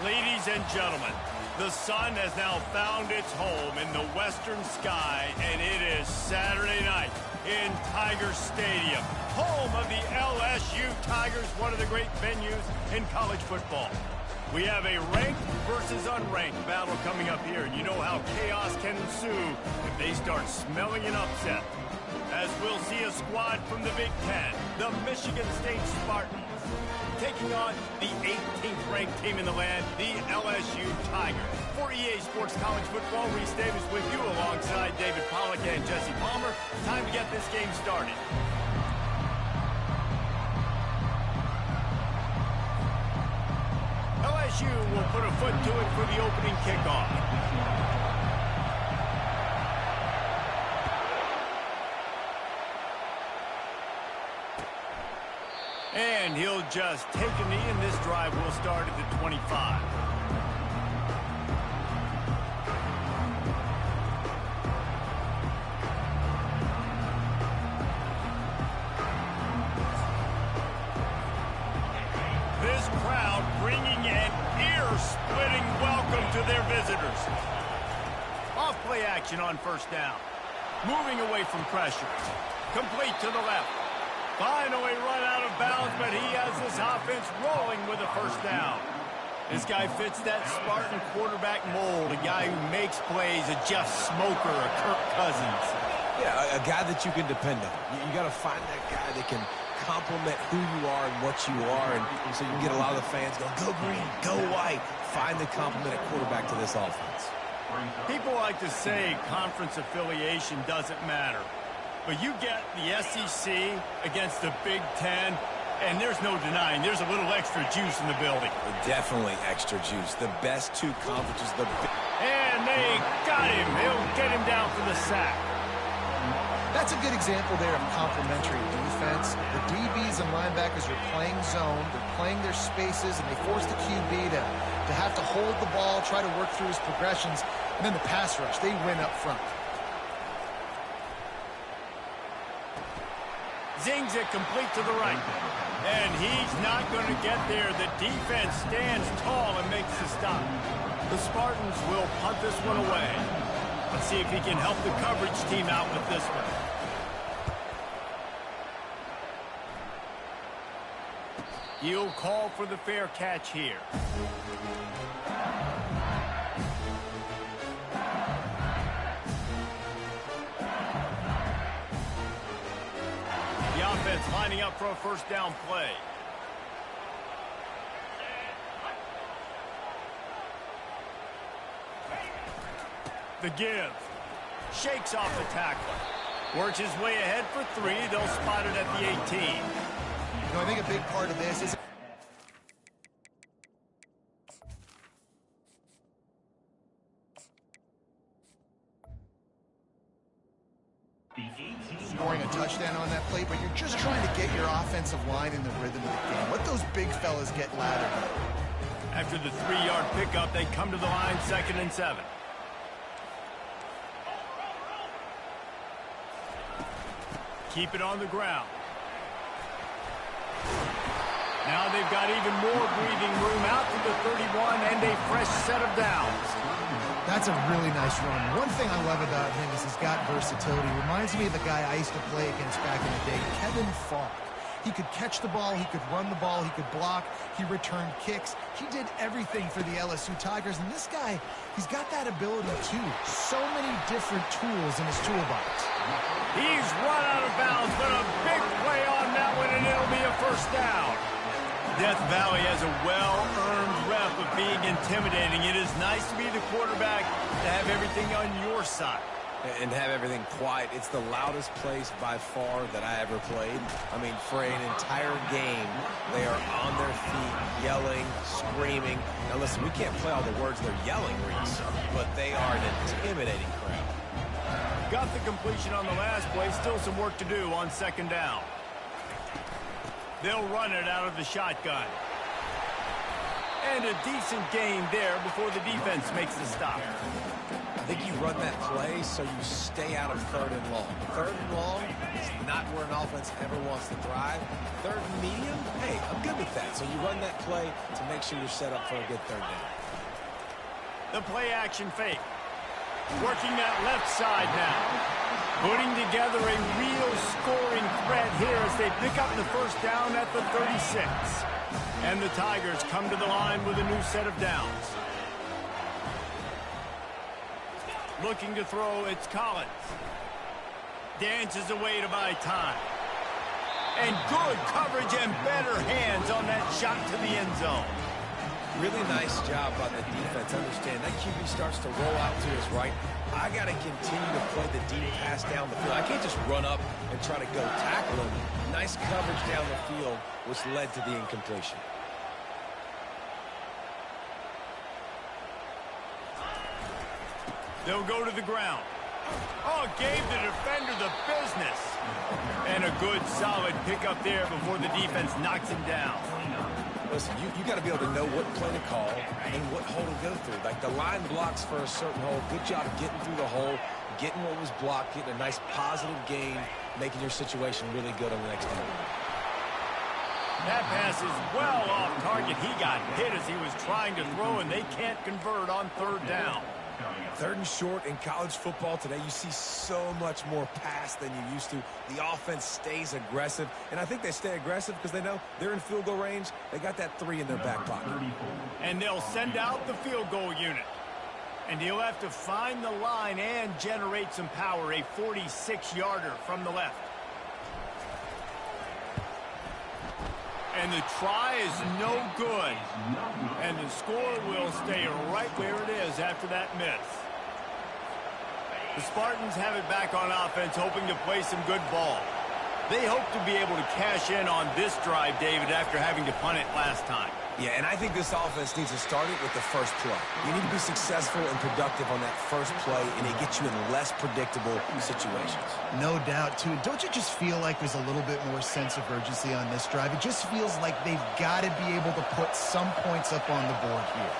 Ladies and gentlemen, the sun has now found its home in the western sky, and it is Saturday night in Tiger Stadium, home of the LSU Tigers, one of the great venues in college football. We have a ranked versus unranked battle coming up here, and you know how chaos can ensue if they start smelling an upset. As we'll see a squad from the Big Ten, the Michigan State Spartans, taking on the 18th ranked team in the land, the LSU Tigers. For EA Sports College Football, Reese Davis with you alongside David Pollack and Jesse Palmer. Time to get this game started. LSU will put a foot to it for the opening kickoff. And he'll just take a knee, and this drive will start at the 25. This crowd bringing an ear-splitting welcome to their visitors. Off play action on first down. Moving away from pressure. Complete to the left. Finally run out of bounds, but he has this offense rolling with a first down. This guy fits that Spartan quarterback mold, a guy who makes plays, a Jeff Smoker, a Kirk Cousins. Yeah, a guy that you can depend on. You got to find that guy that can complement who you are and what you are, and so you can get a lot of the fans going, go green, go white. Find the complement at quarterback to this offense. People like to say conference affiliation doesn't matter. But you get the SEC against the Big Ten, and there's no denying there's a little extra juice in the building. Definitely extra juice. The best two conferences. And they got him. They'll get him down for the sack. That's a good example there of complementary defense. The DBs and linebackers are playing zone. They're playing their spaces, and they force the QB to have to hold the ball, try to work through his progressions, and then the pass rush. They win up front. Zings it complete to the right. And he's not going to get there. The defense stands tall and makes the stop. The Spartans will punt this one away. Let's see if he can help the coverage team out with this one. He'll call for the fair catch here. The offense lining up for a first down play. The give. Shakes off the tackle. Works his way ahead for 3. They'll spot it at the 18. You know, I think a big part of this is scoring a touchdown on that play, but you're just trying to get your offensive line in the rhythm of the game. Let those big fellas get lathered up. After the 3-yard pickup, they come to the line, 2nd and 7. Keep it on the ground. Now they've got even more breathing room out to the 31 and a fresh set of downs. That's a really nice run. One thing I love about him is he's got versatility. Reminds me of the guy I used to play against back in the day, Kevin Falk. He could catch the ball, he could run the ball, he could block, he returned kicks. He did everything for the LSU Tigers, and this guy, he's got that ability too. So many different tools in his toolbox. He's run out of bounds, but a big play on that one, and it'll be a first down. Death Valley has a well-earned rep of being intimidating. It is nice to be the quarterback, to have everything on your side. And have everything quiet. It's the loudest place by far that I ever played. I mean, for an entire game, they are on their feet, yelling, screaming. Now listen, we can't play all the words they're yelling, Reese, but they are an intimidating crowd. Got the completion on the last play. Still some work to do on 2nd down. They'll run it out of the shotgun. And a decent gain there before the defense makes the stop. think you run that play so you stay out of 3rd and long. 3rd and long is not where an offense ever wants to thrive. 3rd and medium, hey, I'm good with that. So you run that play to make sure you're set up for a good 3rd down. The play action fake. Working that left side now. Putting together a real scoring threat here as they pick up the first down at the 36. And the Tigers come to the line with a new set of downs. Looking to throw, it's Collins. Dances away to buy time. And good coverage and better hands on that shot to the end zone. Really nice job by the defense. Understand that QB starts to roll out to his right. I got to continue to play the deep pass down the field. I can't just run up and try to go tackle him. Nice coverage down the field, which led to the incompletion. They'll go to the ground. Oh, gave the defender the business. And a good, solid pickup there before the defense knocks him down. Listen, you got to be able to know what play to call and what hole to go through. Like the line blocks for a certain hole. Good job getting through the hole, getting what was blocked, getting a nice positive gain, making your situation really good on the next down. That pass is well off target. He got hit as he was trying to throw, and they can't convert on 3rd down. 3rd and short in college football today, you see so much more pass than you used to. The offense stays aggressive, and I think they stay aggressive because they know they're in field goal range. They got that 3 in their back pocket. And they'll send out the field goal unit. And he'll have to find the line and generate some power, a 46-yarder from the left. And the try is no good. And the score will stay right where it is after that miss. The Spartans have it back on offense, hoping to play some good ball. They hope to be able to cash in on this drive, David, after having to punt it last time. Yeah, and I think this offense needs to start it with the first play. You need to be successful and productive on that first play, and it gets you in less predictable situations. No doubt, too. Don't you just feel like there's a little bit more sense of urgency on this drive? It just feels like they've got to be able to put some points up on the board here.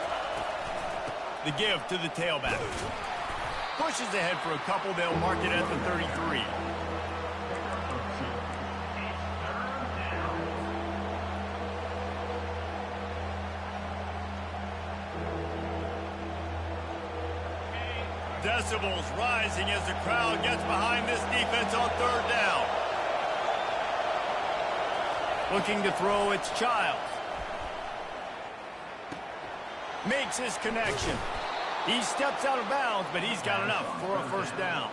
The give to the tailback. Pushes ahead for a couple. They'll mark it at the 33. Decibels rising as the crowd gets behind this defense on 3rd down. Looking to throw, it's Childs. Makes his connection. He steps out of bounds, but he's got enough for a first down.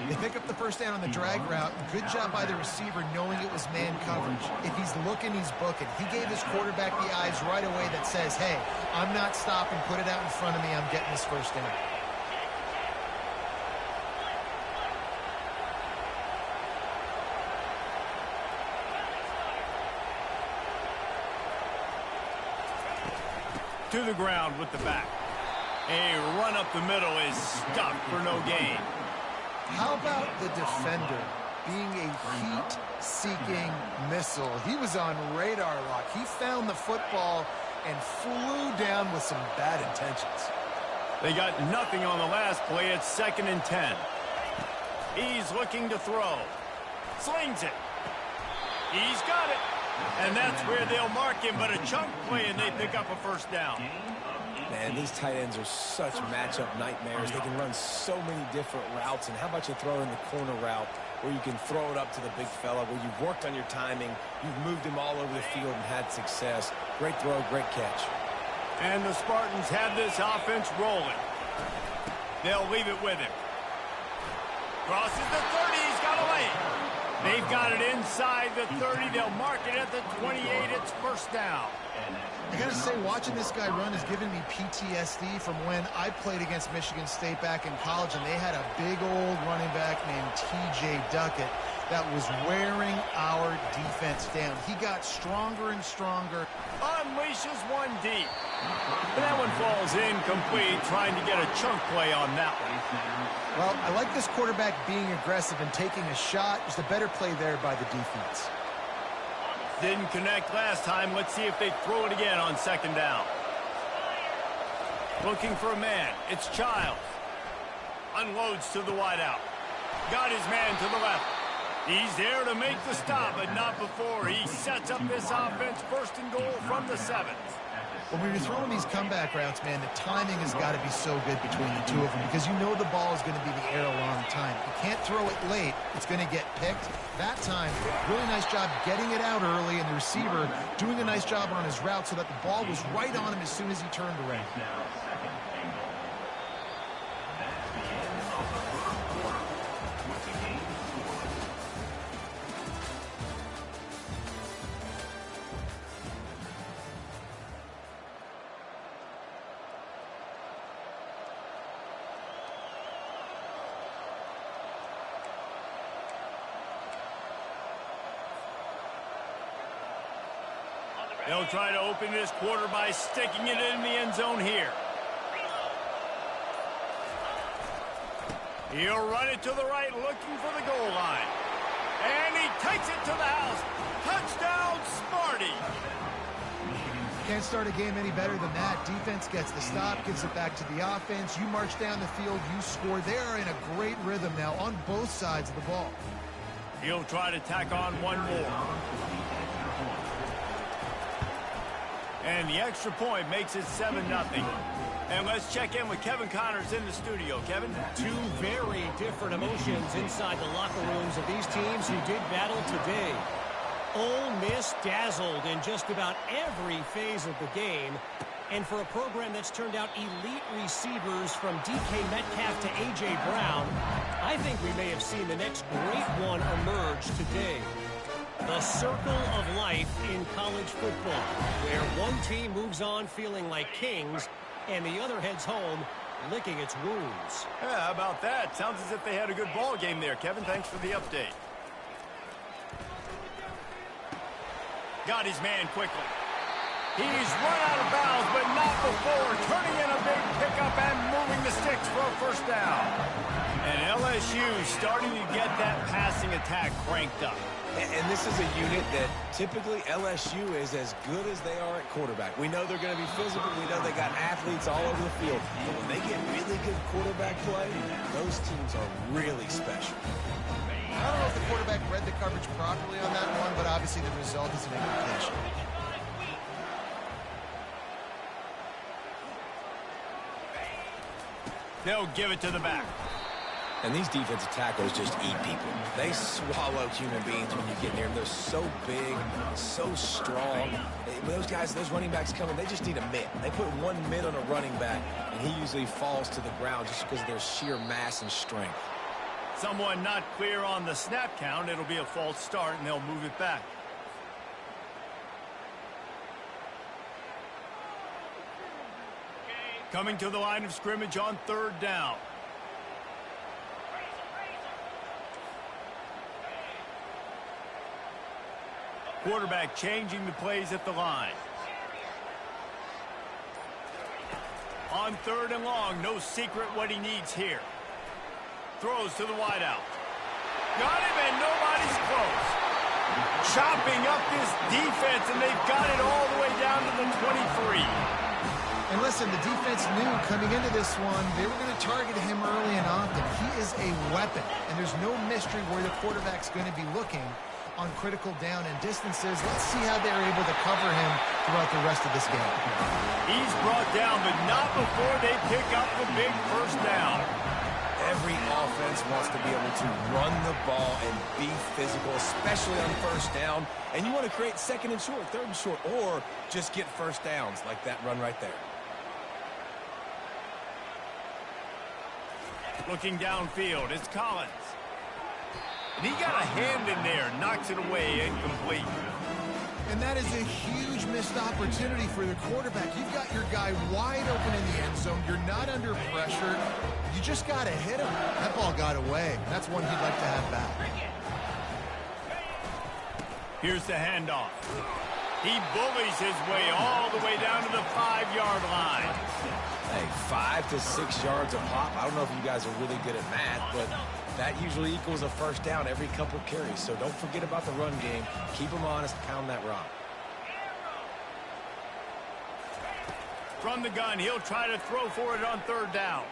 They pick up the first down on the drag route. Good job by the receiver knowing it was man coverage. If he's looking, he's booking. He gave his quarterback the eyes right away that says, hey, I'm not stopping. Put it out in front of me. I'm getting this first down. To the ground with the back. A run up the middle is stuck for no gain. How about the defender being a heat-seeking missile? He was on radar lock. He found the football and flew down with some bad intentions. They got nothing on the last play. It's 2nd and 10. He's looking to throw. Slings it. He's got it. And that's where they'll mark him, but a chunk play, and they pick up a first down. Man, these tight ends are such matchup nightmares. They can run so many different routes. And how about you throw in the corner route where you can throw it up to the big fella, where you've worked on your timing, you've moved him all over the field and had success. Great throw, great catch. And the Spartans have this offense rolling. They'll leave it with him. Crosses the 30, he's got a lane. They've got it inside the 30. They'll mark it at the 28. It's first down. I got to say, watching this guy run has given me PTSD from when I played against Michigan State back in college, and they had a big old running back named T.J. Duckett that was wearing our defense down. He got stronger and stronger. Unleashes one deep. But that one falls incomplete, trying to get a chunk play on that one. Well, I like this quarterback being aggressive and taking a shot. Just a better play there by the defense. Didn't connect last time. Let's see if they throw it again on 2nd down. Looking for a man. It's Childs. Unloads to the wideout. Got his man to the left. He's there to make the stop, but not before he sets up this offense. First and goal from the 7. When you're throwing these comeback routes, man, the timing has got to be so good between the two of them because you know the ball is going to be the air a long time. You can't throw it late. It's going to get picked. That time, really nice job getting it out early, and the receiver doing a nice job on his route so that the ball was right on him as soon as he turned around. They'll try to open this quarter by sticking it in the end zone here. He'll run it to the right, looking for the goal line. And he takes it to the house. Touchdown, Smarty. Can't start a game any better than that. Defense gets the stop, gives it back to the offense. You march down the field, you score. They're in a great rhythm now on both sides of the ball. He'll try to tack on one more. And the extra point makes it 7-0. And let's check in with Kevin Connors in the studio. Kevin? Two very different emotions inside the locker rooms of these teams who did battle today. Ole Miss dazzled in just about every phase of the game. And for a program that's turned out elite receivers from DK Metcalf to A.J. Brown, I think we may have seen the next great one emerge today. The circle of life in college football, where one team moves on feeling like kings and the other heads home licking its wounds. Yeah, how about that? Sounds as if they had a good ball game there, Kevin. Thanks for the update. Got his man quickly. He's run out of bounds, but not before turning in a big pickup and moving the sticks for a first down. And LSU starting to get that passing attack cranked up. And this is a unit that typically LSU is as good as they are at quarterback. We know they're going to be physical. We know they got athletes all over the field. But when they get really good quarterback play, those teams are really special. I don't know if the quarterback read the coverage properly on that one, but obviously the result is an indication. They'll give it to the back. And these defensive tackles just eat people. They swallow human beings when you get near them. They're so big, so strong. When those guys, those running backs come in, they just need a mitt. They put one mitt on a running back, and he usually falls to the ground just because of their sheer mass and strength. Someone not clear on the snap count. It'll be a false start, and they'll move it back. Coming to the line of scrimmage on 3rd down. Quarterback changing the plays at the line. On 3rd and long, no secret what he needs here. Throws to the wideout. Got him, and nobody's close. Chopping up this defense, and they've got it all the way down to the 23. And listen, the defense knew coming into this one, they were going to target him early and often. He is a weapon, and there's no mystery where the quarterback's going to be looking on critical down and distances. Let's see how they're able to cover him throughout the rest of this game. He's brought down, but not before they pick up the big first down. Every offense wants to be able to run the ball and be physical, especially on 1st down. And you want to create 2nd and short, 3rd and short, or just get first downs like that run right there. Looking downfield, it's Collins. And he got a hand in there, knocks it away, incomplete. And that is a huge missed opportunity for the quarterback. You've got your guy wide open in the end zone. You're not under pressure. You just got to hit him. That ball got away. That's one he'd like to have back. Here's the handoff. He bullies his way all the way down to the 5-yard line. Hey, 5 to 6 yards a pop. I don't know if you guys are really good at math, but that usually equals a first down every couple carries. So don't forget about the run game. Keep them honest, pound that rock. From the gun, he'll try to throw for it on 3rd down.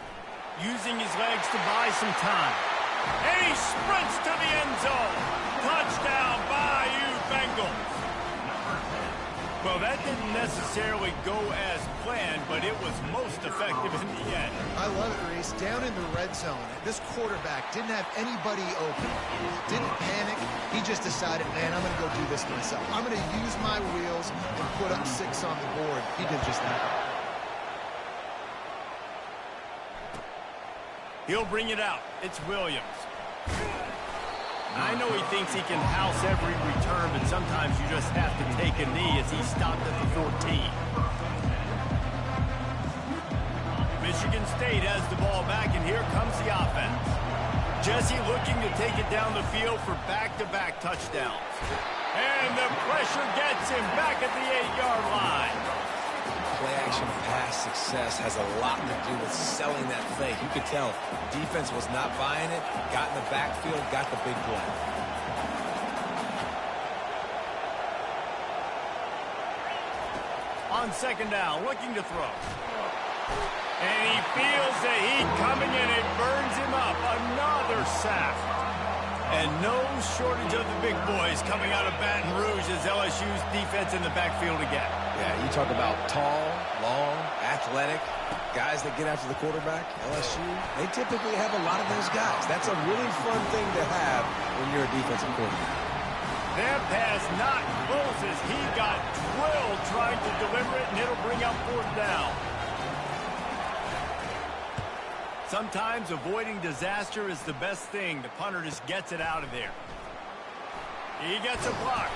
using his legs to buy some time. And he sprints to the end zone. Touchdown, Bayou Bengals. Well, that didn't necessarily go as planned, but it was most effective in the end. I love it, Reese. Down in the red zone, this quarterback didn't have anybody open. Didn't panic. He just decided, man, I'm going to go do this myself. I'm going to use my wheels and put up 6 on the board. He did just that. He'll bring it out. It's Williams. I know he thinks he can house every return, but sometimes you just have to take a knee as he stopped at the 14. Michigan State has the ball back, and here comes the offense. Jesse looking to take it down the field for back-to-back touchdowns. And the pressure gets him back at the 8-yard line. Play-action pass success has a lot to do with selling that fake. You could tell defense was not buying it, got in the backfield, got the big play. On second down, looking to throw. And he feels the heat coming, and it burns him up. Another sack. And no shortage of the big boys coming out of Baton Rouge as LSU's defense in the backfield again. Yeah, you talk about tall, long, athletic, guys that get after the quarterback, LSU, they typically have a lot of those guys. That's a really fun thing to have when you're a defensive coordinator. That pass not close as he got drilled trying to deliver it, and it'll bring up 4th down. Sometimes avoiding disaster is the best thing. The punter just gets it out of there. He gets a block.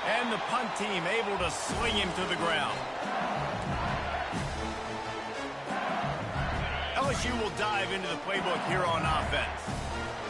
And the punt team able to sling him to the ground. LSU will dive into the playbook here on offense.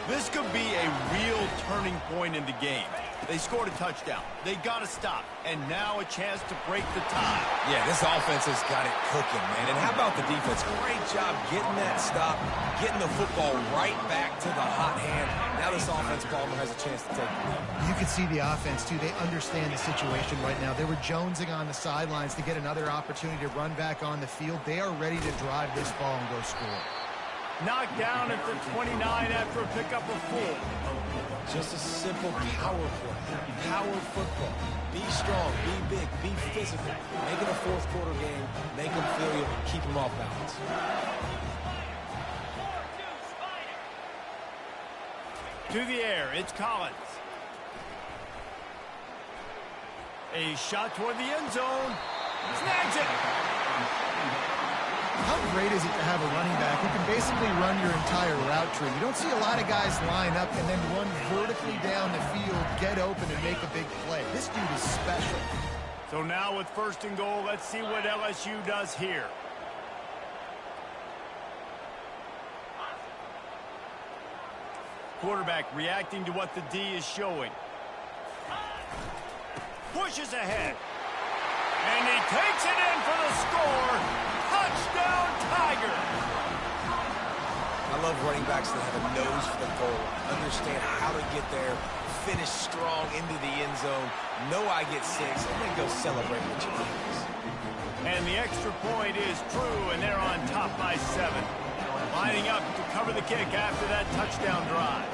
This could be a real turning point in the game. They scored a touchdown. They got to stop. And now a chance to break the tie. Yeah, this offense has got it cooking, man. And how about the defense? Great job getting that stop, getting the football right back to the hot hand. Now this offense, Palmer, has a chance to take the lead. You can see the offense, too. They understand the situation right now. They were jonesing on the sidelines to get another opportunity to run back on the field. They are ready to drive this ball and go score. Knocked down at the 29 after a pickup of 4. Just a simple power play, power football. Be strong, be big, be physical. Make it a 4th quarter game. Make them feel you, keep them off balance. To the air, it's Collins. A shot toward the end zone. Snags it. How great is it to have a running back who can basically run your entire route tree? You don't see a lot of guys line up and then run vertically down the field, get open, and make a big play. This dude is special. So now with 1st and goal, let's see what LSU does here. Quarterback reacting to what the D is showing. Pushes ahead. And he takes it in for the score. Touchdown, Tiger. I love running backs that have a nose for the goal, understand how to get there, finish strong into the end zone, know I get 6, and then go celebrate with your teammates. And the extra point is true, and they're on top by 7. Lining up to cover the kick after that touchdown drive.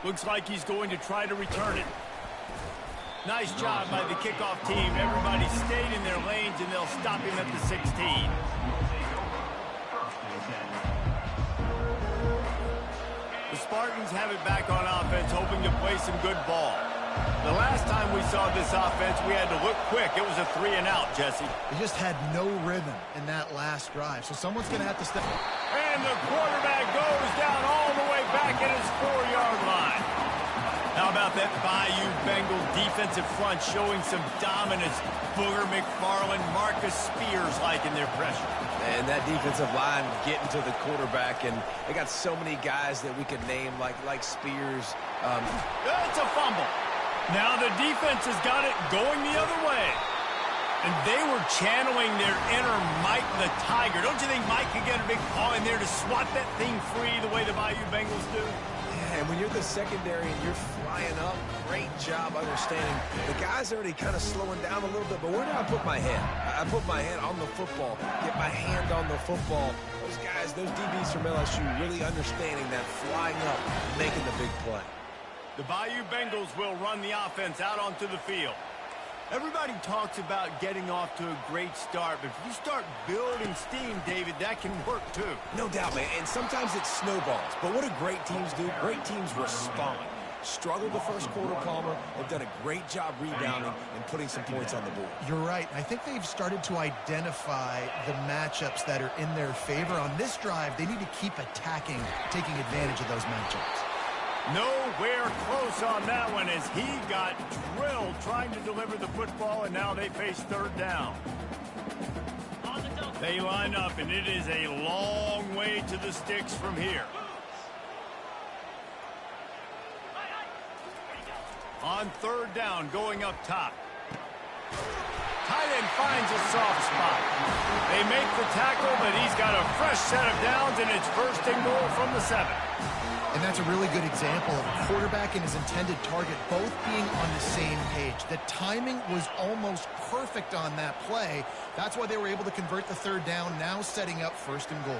Looks like he's going to try to return it. Nice job by the kickoff team. Everybody stayed in their lanes, and they'll stop him at the 16. The Spartans have it back on offense, hoping to play some good ball. The last time we saw this offense, we had to look quick. It was a 3-and-out, Jesse. They just had no rhythm in that last drive, so someone's going to have to step. And the quarterback goes down all the way back at his 4-yard line. How about that Bayou Bengals defensive front showing some dominance? Booger McFarland, Marcus Spears-like in their pressure. And that defensive line getting to the quarterback, and they got so many guys that we could name like Spears. It's a fumble. Now the defense has got it going the other way. And they were channeling their inner Mike the Tiger. Don't you think Mike could get a big paw in there to swat that thing free the way the Bayou Bengals do? Yeah, and when you're the secondary and you're flying up, great job understanding. The guy's already kind of slowing down a little bit, but where do I put my head? I put my head on the football, get my hand on the football. Those guys, those DBs from LSU really understanding that flying up, making the big play. The Bayou Bengals will run the offense out onto the field. Everybody talks about getting off to a great start, but if you start building steam, David, that can work too. No doubt, man, and sometimes it snowballs. But what do great teams do? Great teams respond. Struggled the first quarter, Palmer. They've done a great job rebounding and putting some points on the board. You're right. I think they've started to identify the matchups that are in their favor. On this drive, they need to keep attacking, taking advantage of those matchups. Nowhere close on that one as he got drilled trying to deliver the football, and now they face third down. They line up, and it is a long way to the sticks from here. On third down, going up top. Tight end finds a soft spot. They make the tackle, but he's got a fresh set of downs, and it's first and goal from the 7. And that's a really good example of a quarterback and his intended target both being on the same page. The timing was almost perfect on that play. That's why they were able to convert the third down, now setting up first and goal.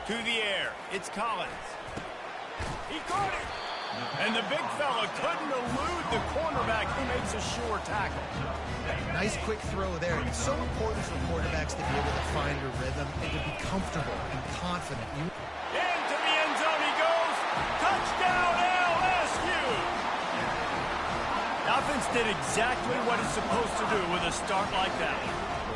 To the air, it's Collins. He caught it. And the big fella couldn't elude the cornerback who makes a sure tackle. Nice quick throw there. It's so important for quarterbacks to be able to find a rhythm and to be comfortable and confident. Into the end zone he goes. Touchdown LSU. The offense did exactly what it's supposed to do with a start like that.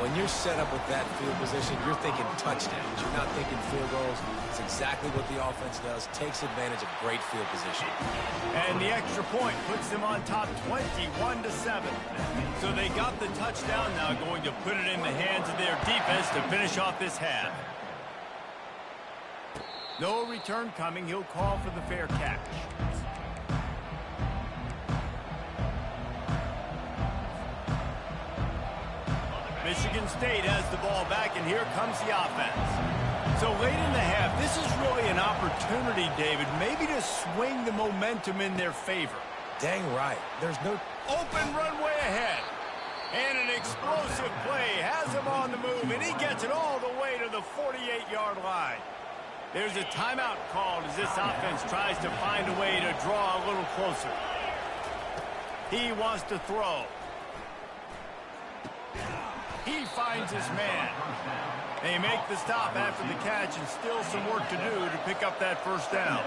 When you're set up with that field position, you're thinking touchdowns. You're not thinking field goals. It's exactly what the offense does. Takes advantage of great field position. And the extra point puts them on top 21-7. So they got the touchdown, now going to put it in the hands of their defense to finish off this half. No return coming. He'll call for the fair catch. Michigan State has the ball back, and here comes the offense. So late in the half, this is really an opportunity, David, maybe to swing the momentum in their favor. Dang right. There's no open runway ahead. And an explosive play has him on the move, and he gets it all the way to the 48-yard line. There's a timeout called as this offense tries to find a way to draw a little closer. He wants to throw. He finds his man. They make the stop after the catch, and still some work to do to pick up that first down.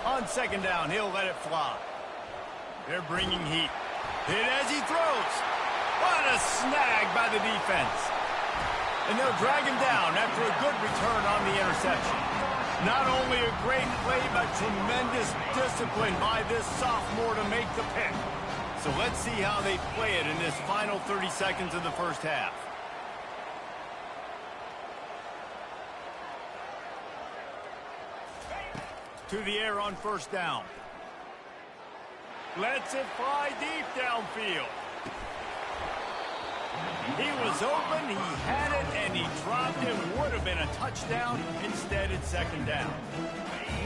On second down, he'll let it fly. They're bringing heat. Hit as he throws. What a snag by the defense. And they'll drag him down after a good return on the interception. Not only a great play, but tremendous discipline by this sophomore to make the pick. So let's see how they play it in this final 30 seconds of the first half. To the air on first down. Lets it fly deep downfield. He was open, he had it, and he dropped it. Would have been a touchdown. Instead, it's second down.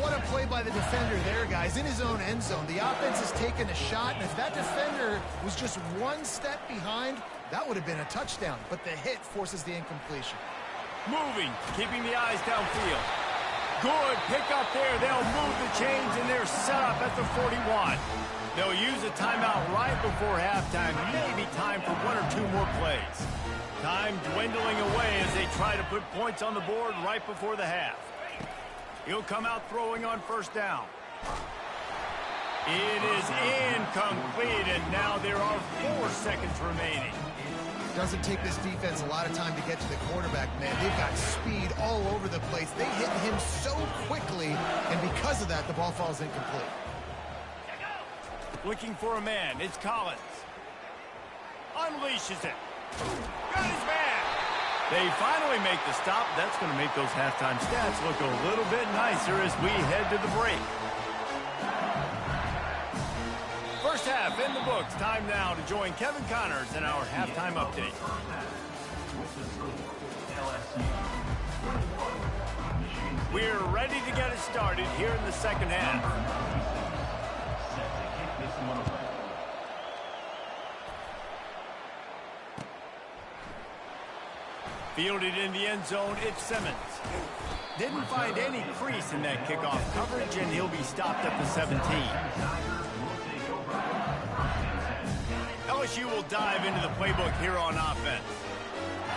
What a play by the defender there, guys. In his own end zone, the offense has taken a shot, and if that defender was just one step behind, that would have been a touchdown. But the hit forces the incompletion. Moving, keeping the eyes downfield. Good pick up there. They'll move the chains, and they're set up at the 41. They'll use a timeout right before halftime. Maybe time for one or two more plays. Time dwindling away as they try to put points on the board right before the half. He'll come out throwing on first down. It is incomplete, and now there are 4 seconds remaining. Doesn't take this defense a lot of time to get to the quarterback, man. They've got speed all over the place. They hit him so quickly, and because of that, the ball falls incomplete. Looking for a man. It's Collins. Unleashes it. Got his man. They finally make the stop. That's going to make those halftime stats look a little bit nicer as we head to the break. First half in the books. Time now to join Kevin Connors in our halftime update. We're ready to get it started here in the second half. Fielded in the end zone, it's Simmons. Didn't find any crease in that kickoff coverage, and he'll be stopped at the 17. LSU will dive into the playbook here on offense.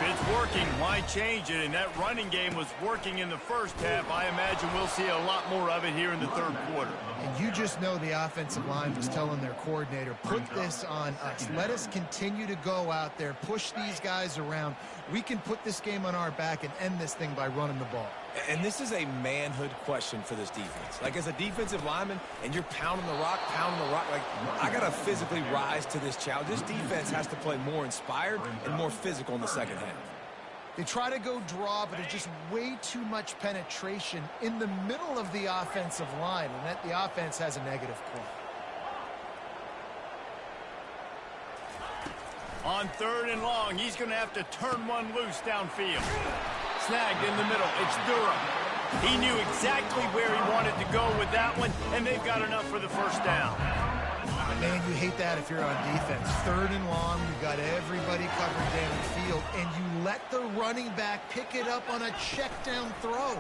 If it's working, why change it? And that running game was working in the first half. I imagine we'll see a lot more of it here in the third quarter. And you just know the offensive line was telling their coordinator, put this on us. Let us continue to go out there, push these guys around. We can put this game on our back and end this thing by running the ball. And this is a manhood question for this defense. Like, as a defensive lineman, and you're pounding the rock, like, I got to physically rise to this challenge. This defense has to play more inspired and more physical in the second half. They try to go draw, but there's just way too much penetration in the middle of the offensive line, and that the offense has a negative point. On 3rd and long, he's going to have to turn one loose downfield. Snagged in the middle. It's Durham. He knew exactly where he wanted to go with that one, and they've got enough for the first down. Man, you hate that if you're on defense. 3rd and long, you've got everybody covered downfield, and you let the running back pick it up on a check down throw.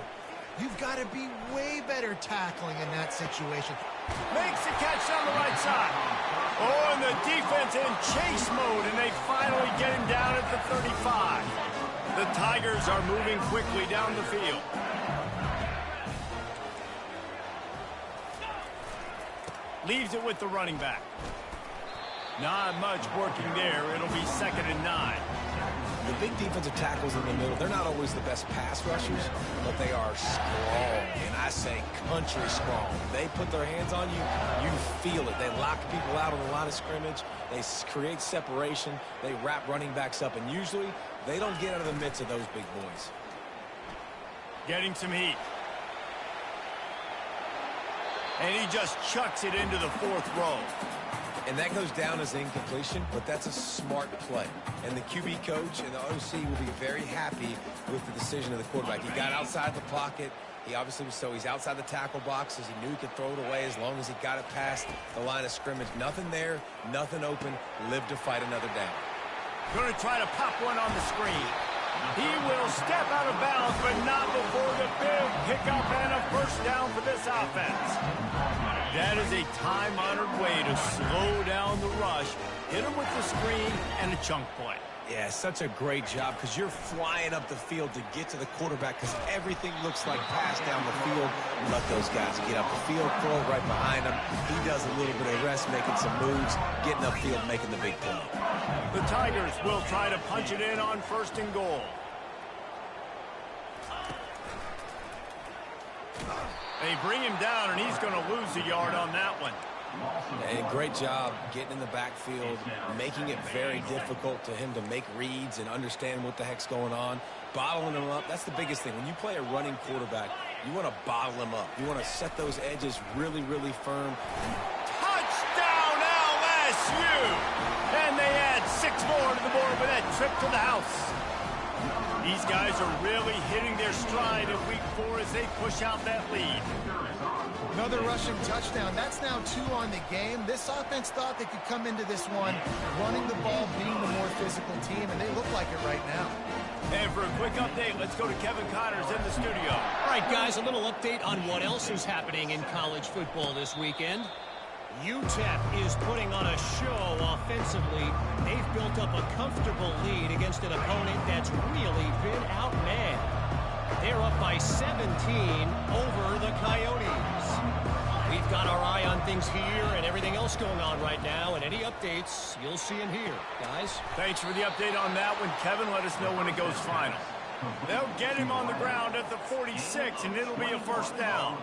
You've got to be way better tackling in that situation. Makes the catch on the right side. Oh, and the defense in chase mode, and they finally get him down at the 35. The Tigers are moving quickly down the field. Leaves it with the running back. Not much working there. It'll be 2nd and 9. The big defensive tackles in the middle, they're not always the best pass rushers, but they are strong, and I say country strong. They put their hands on you, you feel it. They lock people out on the line of scrimmage. They create separation. They wrap running backs up, and usually they don't get out of the midst of those big boys. Getting some heat. And he just chucks it into the 4th row. And that goes down as incompletion, but that's a smart play. And the QB coach and the OC will be very happy with the decision of the quarterback. He got outside the pocket. He obviously was, so he's outside the tackle boxes. He knew he could throw it away as long as he got it past the line of scrimmage. Nothing there, nothing open. Live to fight another down. Going to try to pop one on the screen. He will step out of bounds, but not before the big pickup and a first down for this offense. That is a time-honored way to slow down the rush, hit him with the screen, and a chunk play. Yeah, such a great job because you're flying up the field to get to the quarterback because everything looks like pass down the field. Let those guys get up the field, throw it right behind him. He does a little bit of rest, making some moves, getting upfield, making the big play. The Tigers will try to punch it in on 1st and goal. They bring him down, and he's going to lose a yard on that one. And great job getting in the backfield, making it very difficult to him to make reads and understand what the heck's going on. Bottling him up, that's the biggest thing. When you play a running quarterback, you want to bottle him up. You want to set those edges really, really firm. Touchdown, LSU! And they add 6 more to the board with that trip to the house. These guys are really hitting their stride in week 4 as they push out that lead. Another rushing touchdown. That's now 2 on the game. This offense thought they could come into this one running the ball, being the more physical team, and they look like it right now. And for a quick update, let's go to Kevin Connors in the studio. All right, guys, a little update on what else is happening in college football this weekend. UTEP is putting on a show offensively. They've built up a comfortable lead against an opponent that's really been outmanned. They're up by 17 over the Coyotes. We've got our eye on things here and everything else going on right now, and any updates you'll see in here, guys. Thanks for the update on that one, Kevin. Let us know when it goes final. They'll get him on the ground at the 46, and it'll be a first down.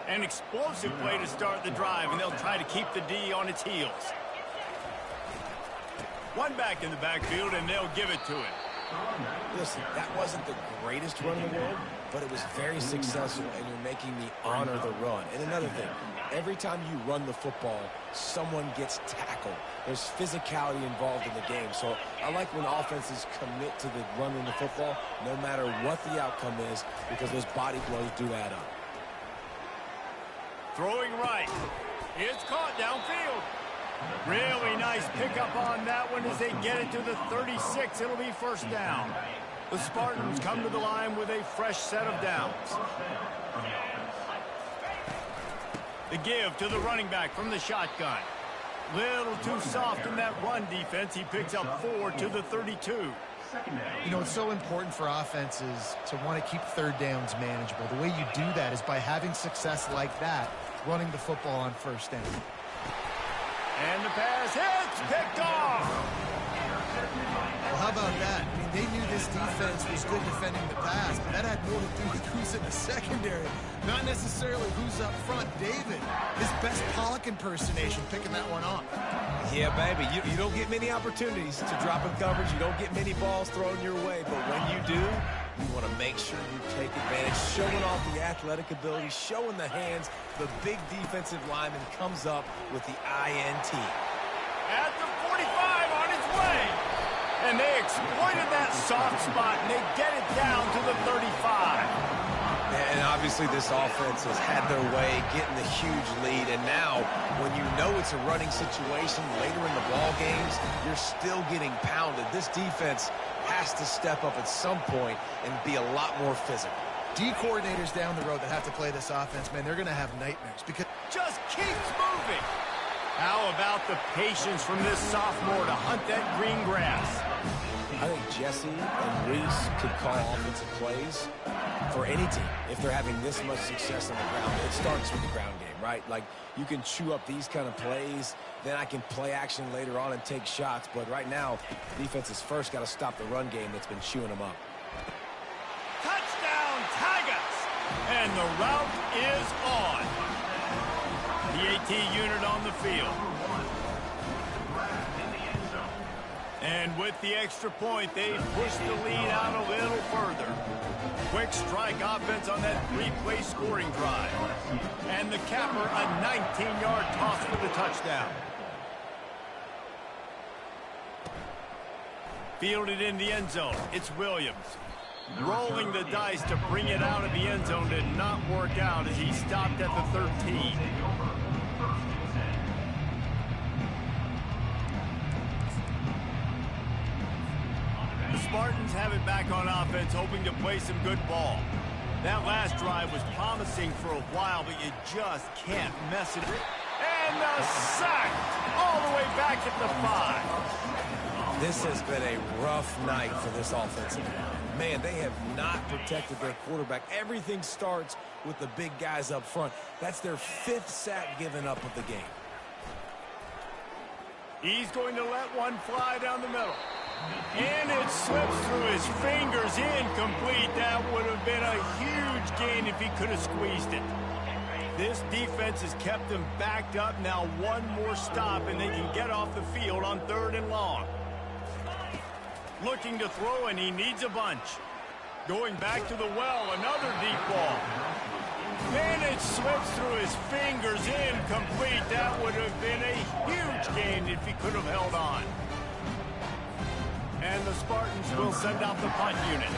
An explosive play to start the drive, and they'll try to keep the D on its heels. One back in the backfield, and they'll give it to him. Listen, that wasn't the greatest run in the world, but it was very successful, and you're making me honor the run. And another thing, Every time you run the football, someone gets tackled. There's physicality involved in the game. So I like when offenses commit to the running the football, no matter what the outcome is, because those body blows do add up. Throwing right. It's caught downfield. Really nice pickup on that one as they get it to the 36. It'll be first down. The Spartans come to the line with a fresh set of downs. The give to the running back from the shotgun. Little too soft in that run defense. He picks up 4 to the 32. You know, it's so important for offenses to want to keep third downs manageable. The way you do that is by having success like that, running the football on first down. And the pass hits, picked off. Well, how about that? I mean, they knew this defense was good defending the pass, but that had more to do with who's in the secondary, not necessarily who's up front. David, his best Pollock impersonation, picking that one off. Yeah, baby, you don't get many opportunities to drop in coverage. You don't get many balls thrown your way, but when you do, you want to make sure you take advantage, showing off the athletic ability, showing the hands. The big defensive lineman comes up with the INT. At the 45 on its way. And they exploited that soft spot, and they get it down to the 35. And obviously this offense has had their way, getting the huge lead. And now, when you know it's a running situation later in the ball games, you're still getting pounded. This defense has to step up at some point and be a lot more physical. D coordinators down the road that have to play this offense, man, they're going to have nightmares because just keeps moving. How about the patience from this sophomore to hunt that green grass? I think Jesse and Reese could call offensive plays for any team if they're having this much success on the ground. It starts with the ground game, right? Like, you can chew up these kind of plays, then I can play action later on and take shots. But right now, defense has first got to stop the run game that's been chewing them up. Touchdown, Tigers! And the route is on. The AT unit on the field. And with the extra point, they push the lead out a little further. Quick strike offense on that three-play scoring drive. And the capper, a 19-yard toss for the touchdown. Fielded in the end zone. It's Williams. Rolling the dice to bring it out of the end zone did not work out as he stopped at the 13. The Spartans have it back on offense, hoping to play some good ball. That last drive was promising for a while, but you just can't mess it. And the sack all the way back at the 5. This has been a rough night for this offensive line. Man, they have not protected their quarterback. Everything starts with the big guys up front. That's their 5th sack given up of the game. He's going to let one fly down the middle. And it slips through his fingers, incomplete. That would have been a huge gain if he could have squeezed it. This defense has kept them backed up. Now one more stop, and they can get off the field on 3rd and long. Looking to throw, and he needs a bunch. Going back to the well, another deep ball. And it slips through his fingers, incomplete. That would have been a huge gain if he could have held on. And the Spartans will send out the punt unit.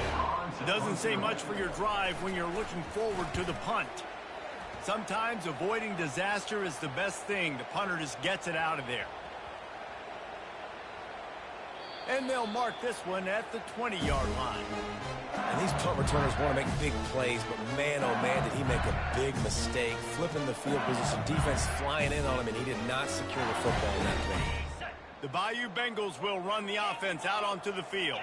It doesn't say much for your drive when you're looking forward to the punt. Sometimes avoiding disaster is the best thing. The punter just gets it out of there. And they'll mark this one at the 20-yard line. And these punt returners want to make big plays, but man, oh man, did he make a big mistake. Flipping the field position, defense flying in on him, and he did not secure the football in that play. The Bayou Bengals will run the offense out onto the field.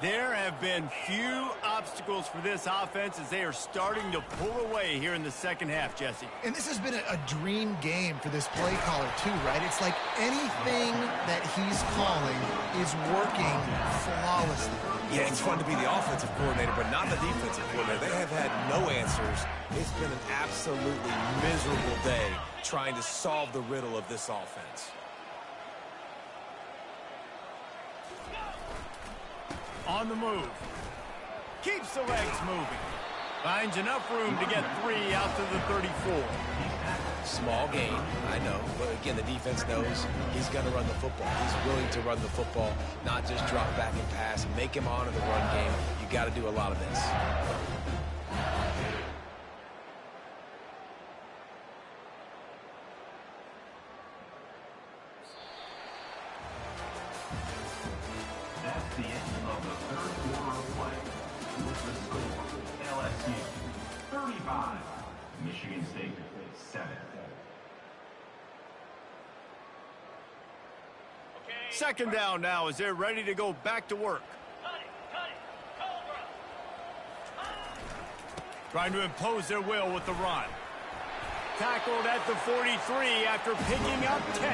There have been few obstacles for this offense as they are starting to pull away here in the second half, Jesse. And this has been a dream game for this play caller, too, right? It's like anything that he's calling is working flawlessly. Yeah, it's fun to be the offensive coordinator, but not the defensive coordinator. They have had no answers. It's been an absolutely miserable day trying to solve the riddle of this offense. On the move. Keeps the legs moving. Finds enough room to get 3 out to the 34. Small gain, I know, but again, the defense knows he's going to run the football. He's willing to run the football, not just drop back and pass, make him honor the run game. You got to do a lot of this. That's the end of the third quarter of play. With the score, LSU 35, Michigan State 7. Second down now as they're ready to go back to work. Trying to impose their will with the run. Tackled at the 43 after picking up 10.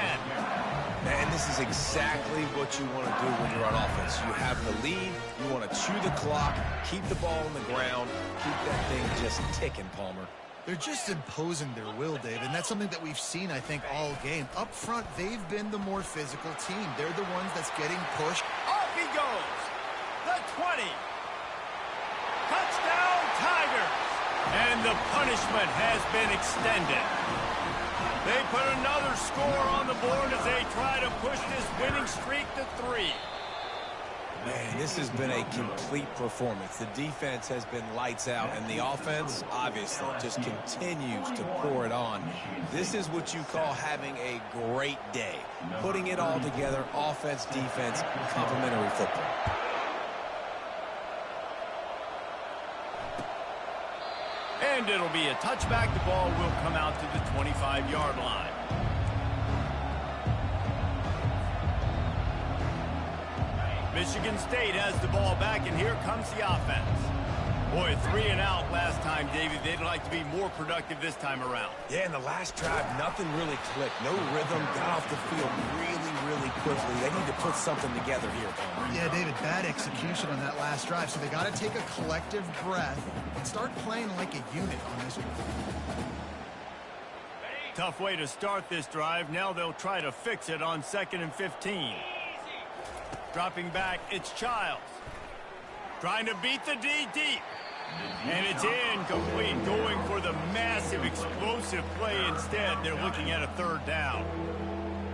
And this is exactly what you want to do when you're on offense. You have the lead, you want to chew the clock, keep the ball on the ground, keep that thing just ticking, Palmer. They're just imposing their will, David, and that's something that we've seen, I think, all game. Up front, they've been the more physical team. They're the ones that's getting pushed. Off he goes. The 20. Touchdown, Tigers. And the punishment has been extended. They put another score on the board as they try to push this winning streak to 3. Man, this has been a complete performance. The defense has been lights out, and the offense, obviously, just continues to pour it on. This is what you call having a great day. Putting it all together, offense, defense, complementary football. And it'll be a touchback. The ball will come out to the 25-yard line. Michigan State has the ball back, and here comes the offense. Boy, 3 and out last time, David. They'd like to be more productive this time around. Yeah, in the last drive, nothing really clicked. No rhythm, got off the field really quickly. They need to put something together here. Yeah, David, bad execution on that last drive, so they got to take a collective breath and start playing like a unit on this one. Tough way to start this drive. Now they'll try to fix it on 2nd and 15. Dropping back, it's Childs. Trying to beat the D deep. And it's incomplete, going for the massive explosive play instead. They're looking at a 3rd down.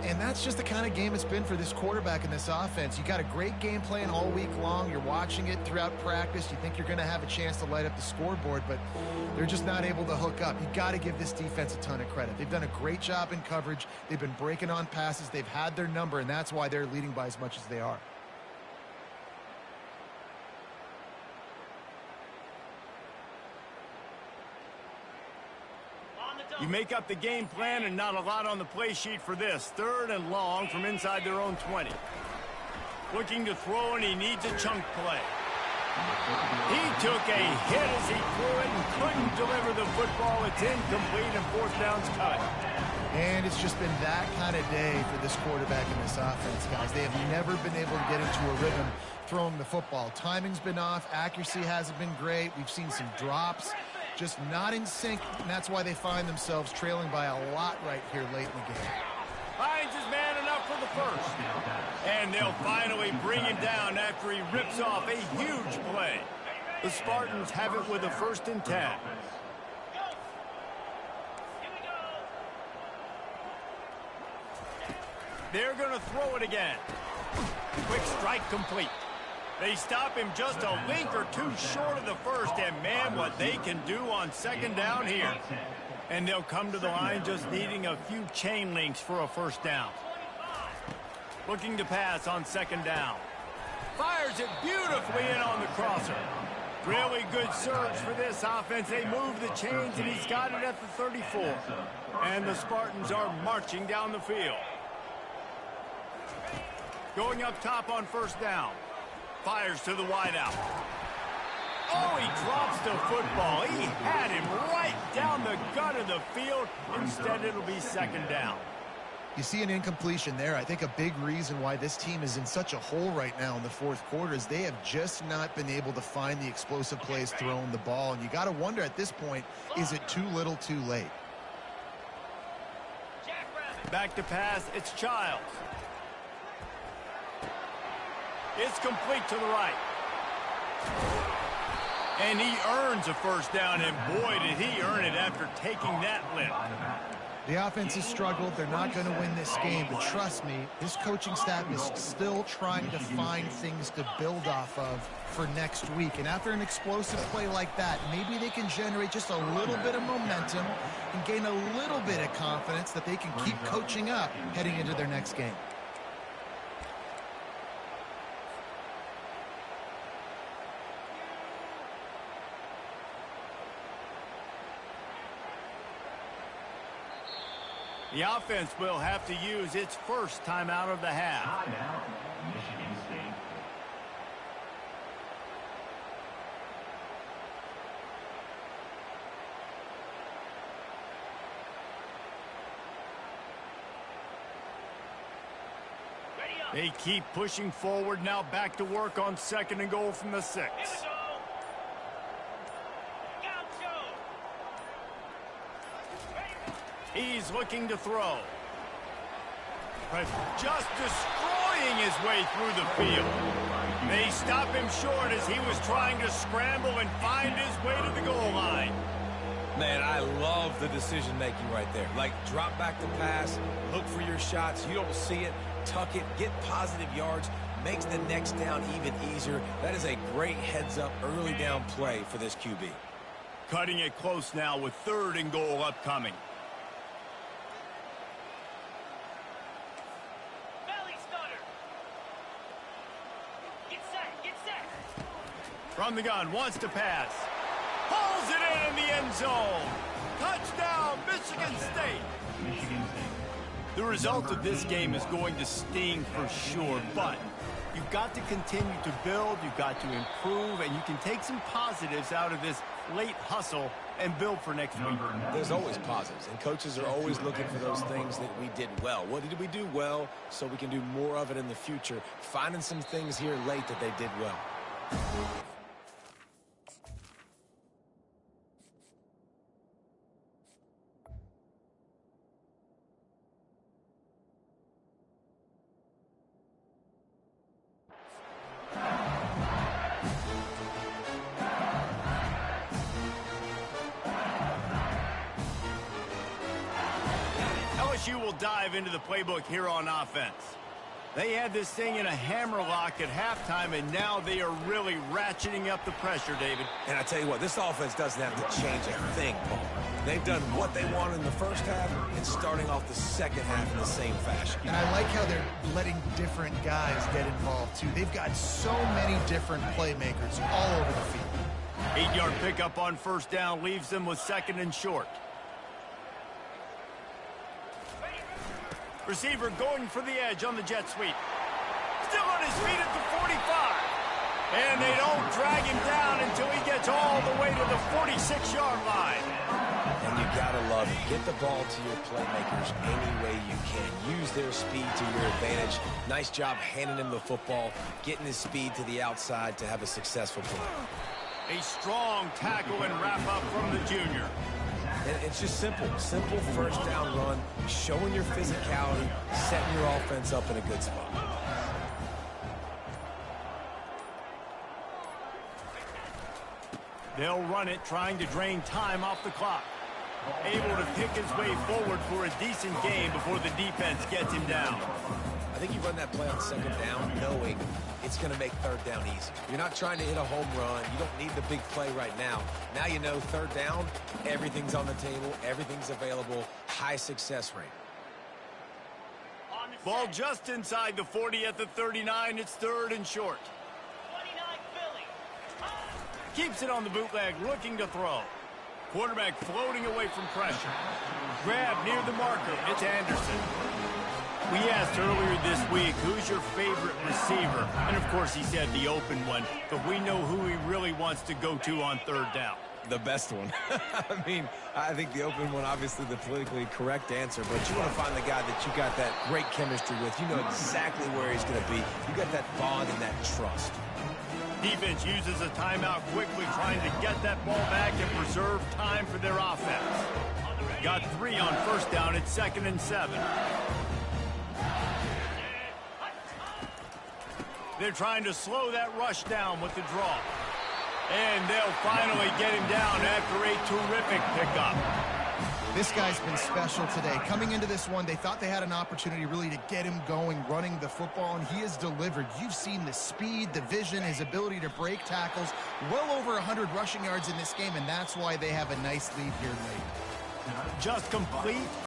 And that's just the kind of game it's been for this quarterback in this offense. You got a great game plan all week long. You're watching it throughout practice. You think you're going to have a chance to light up the scoreboard, but they're just not able to hook up. You got to give this defense a ton of credit. They've done a great job in coverage. They've been breaking on passes. They've had their number, and that's why they're leading by as much as they are. You make up the game plan and not a lot on the play sheet for this. 3rd and long from inside their own 20. Looking to throw, and he needs a chunk play. He took a hit as he threw it and couldn't deliver the football. It's incomplete, and 4th down's cut. And it's just been that kind of day for this quarterback in this offense, guys. They have never been able to get into a rhythm throwing the football. Timing's been off. Accuracy hasn't been great. We've seen some drops. Just not in sync, and that's why they find themselves trailing by a lot right here late in the game. Finds his man enough for the 1st. And they'll finally bring him down after he rips off a huge play. The Spartans have it with a 1st and 10. They're going to throw it again. Quick strike complete. They stop him just a link or 2 short of the 1st, and man, what they can do on 2nd down here. And they'll come to the line just needing a few chain links for a 1st down. Looking to pass on 2nd down. Fires it beautifully in on the crosser. Really good surge for this offense. They move the chains, and he's got it at the 34. And the Spartans are marching down the field. Going up top on 1st down. Fires to the wideout. Oh, he drops the football. He had him right down the gut of the field. Instead, it'll be 2nd down. You see an incompletion there. I think a big reason why this team is in such a hole right now in the 4th quarter is they have just not been able to find the explosive plays throwing the ball. And you got to wonder at this point, is it too little too late? Back to pass, it's Childs. It's complete to the right. And he earns a 1st down, and boy, did he earn it after taking that lift. The offense has struggled. They're not going to win this game. But trust me, this coaching staff is still trying to find things to build off of for next week. And after an explosive play like that, maybe they can generate just a little bit of momentum and gain a little bit of confidence that they can keep coaching up heading into their next game. The offense will have to use its first timeout of the half. Timeout, Michigan State. They keep pushing forward, now back to work on 2nd and goal from the 6. He's looking to throw. But just destroying his way through the field. They stop him short as he was trying to scramble and find his way to the goal line. Man, I love the decision-making right there. Like, drop back the pass, look for your shots. You don't see it, tuck it, get positive yards, makes the next down even easier. That is a great heads-up early down play for this QB. Cutting it close now with 3rd and goal upcoming. From the gun, wants to pass. Pulls it in the end zone. Touchdown, Michigan State. Michigan State. The result of this game is going to sting for sure, but you've got to continue to build, you've got to improve, and you can take some positives out of this late hustle and build for next week. There's always positives, and coaches are always looking for those things that we did well. What did we do well so we can do more of it in the future? Finding some things here late that they did well. LSU will dive into the playbook here on offense. They had this thing in a hammerlock at halftime, and now they are really ratcheting up the pressure, David. And I tell you what, this offense doesn't have to change a thing, Paul. They've done what they wanted in the first half and starting off the second half in the same fashion. And I like how they're letting different guys get involved, too. They've got so many different playmakers all over the field. 8-yard pickup on 1st down leaves them with 2nd and short. Receiver going for the edge on the jet sweep. Still on his feet at the 45. And they don't drag him down until he gets all the way to the 46-yard line. And you gotta love it. Get the ball to your playmakers any way you can. Use their speed to your advantage. Nice job handing him the football, getting his speed to the outside to have a successful play. A strong tackle and wrap up from the junior. And it's just simple 1st down run, showing your physicality, setting your offense up in a good spot. They'll run it, trying to drain time off the clock. Able to pick his way forward for a decent gain before the defense gets him down. I think you run that play on 2nd down knowing it's going to make 3rd down easy. You're not trying to hit a home run. You don't need the big play right now. Now you know 3rd down, everything's on the table, everything's available, high success rate. Ball just inside the 40 at the 39. It's 3rd and short. 29 Philly. Keeps it on the bootleg, looking to throw. Quarterback floating away from pressure. Grab near the marker. It's Anderson. We asked earlier this week, who's your favorite receiver? And, of course, he said the open one. But we know who he really wants to go to on 3rd down. The best one. I mean, I think the open one, obviously the politically correct answer, but you want to find the guy that you got that great chemistry with. You know exactly where he's going to be. You got that bond and that trust. Defense uses a timeout quickly, trying to get that ball back and preserve time for their offense. Got 3 on 1st down. It's 2nd and 7. They're trying to slow that rush down with the draw. And they'll finally get him down after a terrific pickup. This guy's been special today. Coming into this one, they thought they had an opportunity really to get him going, running the football, and he has delivered. You've seen the speed, the vision, his ability to break tackles, well over 100 rushing yards in this game, and that's why they have a nice lead here late. Just complete